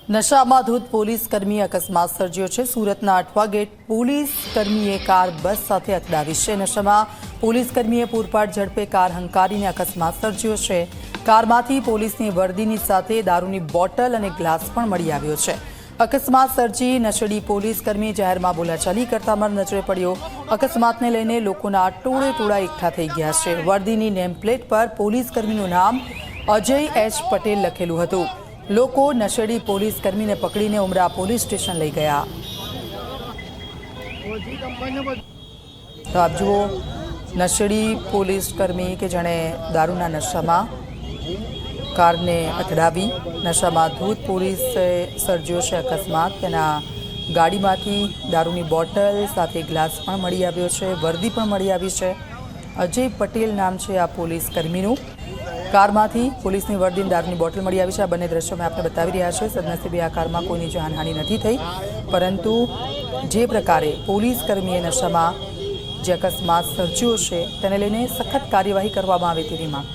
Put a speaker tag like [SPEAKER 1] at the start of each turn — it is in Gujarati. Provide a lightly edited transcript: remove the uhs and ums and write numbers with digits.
[SPEAKER 1] નશામાં ધૂત પોલીસ કર્મી અકસ્માત સર્જ્યો છે। સુરતના અઠવા ગેટ પોલીસ કર્મીએ કાર બસ સાથે અથડાવી છે। નશામાં પોલીસ કર્મીએ પૂરપાટ ઝડપે કાર હંકારીને અકસ્માત સર્જ્યો છે। કારમાંથી પોલીસની વર્દીની સાથે દારૂની બોટલ અને ગ્લાસ પણ મળી આવ્યો છે। અકસ્માત સર્જી નશેડી પોલીસ કર્મી જાહેરમાં બોલાચાલી કરતા નજરે પડ્યો। અકસ્માતને લઈને લોકોના ટોળે ટોળા એકઠા થઈ ગયા છે। વર્દીની નેમપ્લેટ પર પોલીસ કર્મીનું નામ અજય એચ પટેલ લખેલું હતું। લોકો નશેડી પોલીસ કર્મીને પકડીને ઉમરા પોલીસ સ્ટેશન લઈ ગયા। તો આપ જુઓ નશેડી પોલીસ કર્મી કે જેણે દારૂના નશામાં કારને અથડાવી। નશામાં ધૂત પોલીસે સર્જ્યો છે અકસ્માત। તેના ગાડીમાંથી દારૂની બોટલ સાથે ગ્લાસ પણ મળી આવ્યો છે, વર્દી પણ મળી આવી છે। અજય પટેલ નામ છે આ પોલીસ કર્મીનું। કારમાંથી પોલીસની વર્દીની દારૂની બોટલ મળી આવી છે। આ બંને દ્રશ્યો મેં આપને બતાવી રહ્યા છે। સદનસીબે આ કારમાં કોઈની જાનહાનિ નથી થઈ, પરંતુ જે પ્રકારે પોલીસ કર્મીએ નશામાં જે અકસ્માત સર્જ્યો છે તેને લઈને સખત કાર્યવાહી કરવામાં આવે તેવી માંગ